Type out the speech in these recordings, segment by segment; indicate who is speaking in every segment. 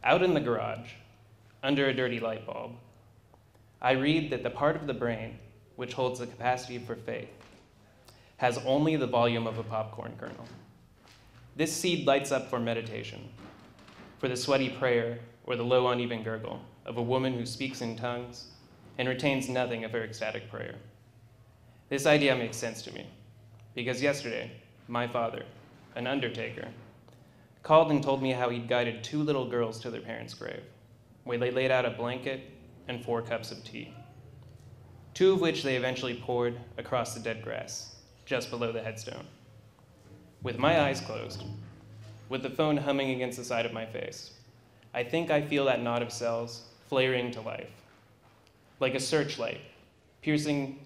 Speaker 1: Out in the garage, under a dirty light bulb, I read that the part of the brain which holds the capacity for faith has only the volume of a popcorn kernel. This seed lights up for meditation, for the sweaty prayer or the low uneven gurgle of a woman who speaks in tongues and retains nothing of her ecstatic prayer. This idea makes sense to me, because yesterday, my father, an undertaker, called and told me how he'd guided 2 little girls to their parents' grave, where they laid out a blanket and 4 cups of tea, 2 of which they eventually poured across the dead grass, just below the headstone. With my eyes closed, with the phone humming against the side of my face, I think I feel that knot of cells flaring to life, like a searchlight piercing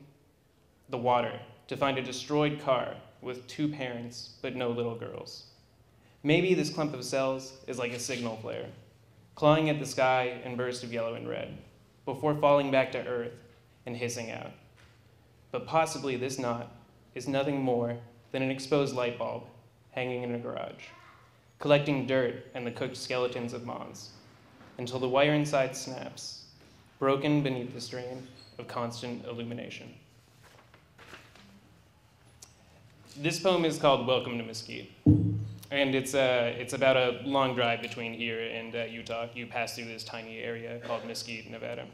Speaker 1: the water to find a destroyed car with 2 parents but no little girls. Maybe this clump of cells is like a signal flare, clawing at the sky in bursts of yellow and red, before falling back to earth and hissing out. But possibly this knot is nothing more than an exposed light bulb hanging in a garage, collecting dirt and the cooked skeletons of moths, until the wire inside snaps, broken beneath the strain of constant illumination. This poem is called Welcome to Mesquite, and it's about a long drive between here and Utah. You pass through this tiny area called Mesquite, Nevada.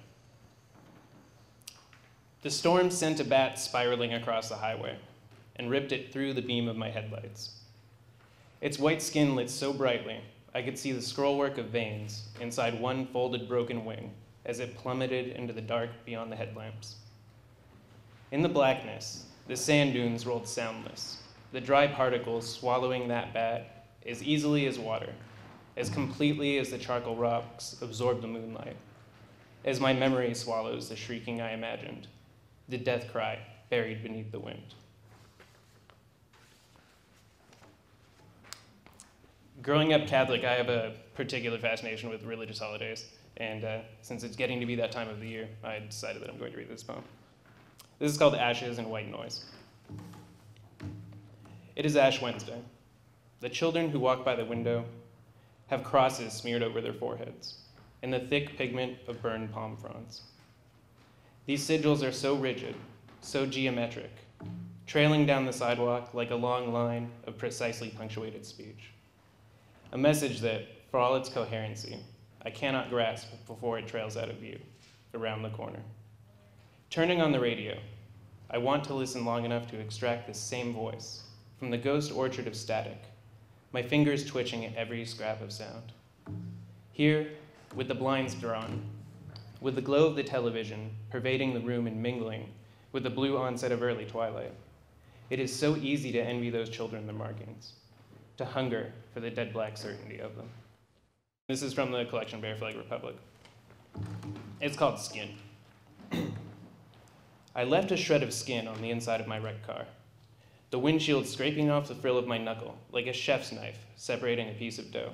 Speaker 1: The storm sent a bat spiraling across the highway and ripped it through the beam of my headlights. Its white skin lit so brightly, I could see the scrollwork of veins inside one folded broken wing as it plummeted into the dark beyond the headlamps. In the blackness, the sand dunes rolled soundless, the dry particles swallowing that bat as easily as water, as completely as the charcoal rocks absorbed the moonlight, as my memory swallows the shrieking I imagined, the death cry buried beneath the wind. Growing up Catholic, I have a particular fascination with religious holidays, and since it's getting to be that time of the year, I decided that I'm going to read this poem. This is called Ashes and White Noise. It is Ash Wednesday. The children who walk by the window have crosses smeared over their foreheads in the thick pigment of burned palm fronds. These sigils are so rigid, so geometric, trailing down the sidewalk like a long line of precisely punctuated speech. A message that, for all its coherency, I cannot grasp before it trails out of view, around the corner. Turning on the radio, I want to listen long enough to extract this same voice from the ghost orchard of static, my fingers twitching at every scrap of sound. Here, with the blinds drawn, with the glow of the television pervading the room and mingling with the blue onset of early twilight, it is so easy to envy those children the markings, to hunger for the dead black certainty of them. This is from the collection Bear Flag Republic. It's called Skin. I left a shred of skin on the inside of my wrecked car, the windshield scraping off the frill of my knuckle like a chef's knife separating a piece of dough.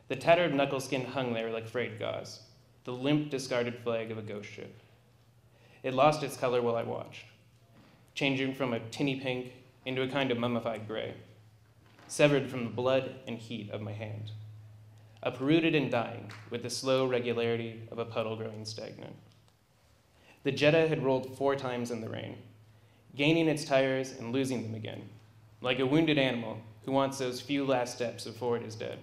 Speaker 1: The tattered knuckle skin hung there like frayed gauze, the limp, discarded flag of a ghost ship. It lost its color while I watched, changing from a tinny pink into a kind of mummified gray, severed from the blood and heat of my hand, uprooted and dying with the slow regularity of a puddle growing stagnant. The Jetta had rolled 4 times in the rain, gaining its tires and losing them again, like a wounded animal who wants those few last steps before it is dead.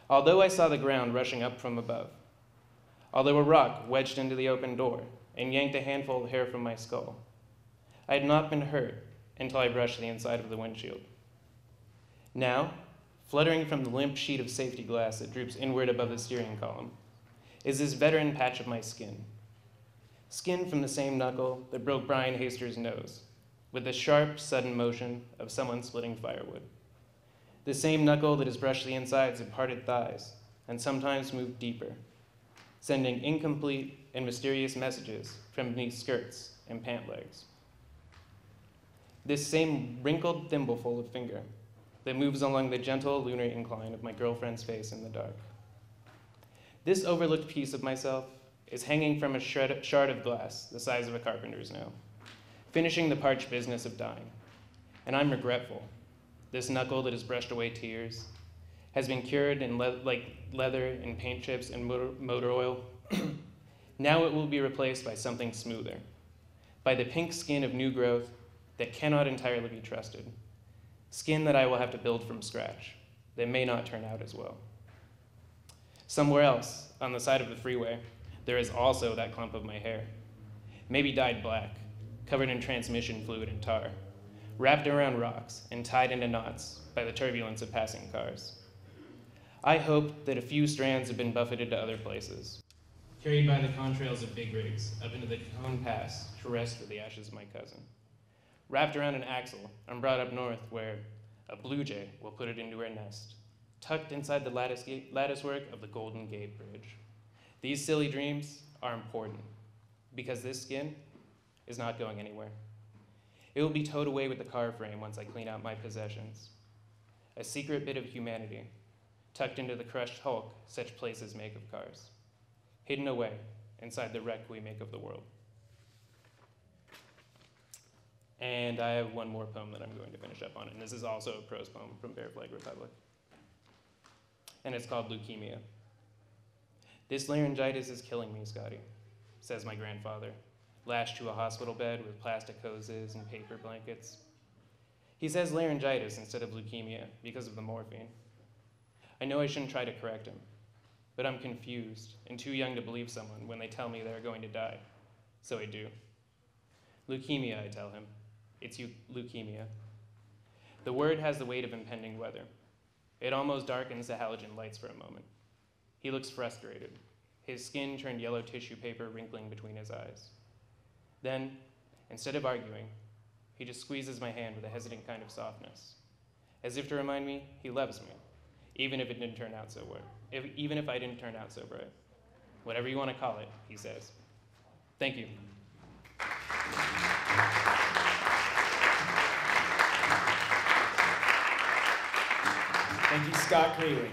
Speaker 1: Although I saw the ground rushing up from above, although a rock wedged into the open door and yanked a handful of hair from my skull, I had not been hurt until I brushed the inside of the windshield. Now, fluttering from the limp sheet of safety glass that droops inward above the steering column, is this veteran patch of my skin. Skin from the same knuckle that broke Brian Haster's nose, with the sharp, sudden motion of someone splitting firewood. The same knuckle that has brushed the insides of parted thighs and sometimes moved deeper, sending incomplete and mysterious messages from beneath skirts and pant legs. This same wrinkled thimbleful of finger that moves along the gentle lunar incline of my girlfriend's face in the dark. This overlooked piece of myself is hanging from a shard of glass the size of a carpenter's nail, finishing the parched business of dying. And I'm regretful. This knuckle that has brushed away tears has been cured in like leather and paint chips and motor oil. Now it will be replaced by something smoother, by the pink skin of new growth that cannot entirely be trusted, skin that I will have to build from scratch, that may not turn out as well. Somewhere else, on the side of the freeway, there is also that clump of my hair, maybe dyed black, covered in transmission fluid and tar, wrapped around rocks and tied into knots by the turbulence of passing cars. I hope that a few strands have been buffeted to other places, carried by the contrails of big rigs up into the Cajon Pass to rest with the ashes of my cousin. Wrapped around an axle, I'm brought up north where a blue jay will put it into her nest, tucked inside the latticework of the Golden Gate Bridge. These silly dreams are important because this skin is not going anywhere. It will be towed away with the car frame once I clean out my possessions. A secret bit of humanity, tucked into the crushed hulk such places make of cars, hidden away inside the wreck we make of the world. And I have one more poem that I'm going to finish up on, and this is also a prose poem from Bear Flag Republic. And it's called Leukemia. This laryngitis is killing me, Scotty, says my grandfather, lashed to a hospital bed with plastic hoses and paper blankets. He says laryngitis instead of leukemia because of the morphine. I know I shouldn't try to correct him, but I'm confused and too young to believe someone when they tell me they're going to die. So I do. Leukemia, I tell him. It's leukemia. The word has the weight of impending weather. It almost darkens the halogen lights for a moment. He looks frustrated, his skin turned yellow tissue paper wrinkling between his eyes. Then, instead of arguing, he just squeezes my hand with a hesitant kind of softness, as if to remind me he loves me, even if it didn't turn out so well. Even if I didn't turn out so bright. Whatever you want to call it, he says. Thank you.
Speaker 2: Thank you, Scott Creley.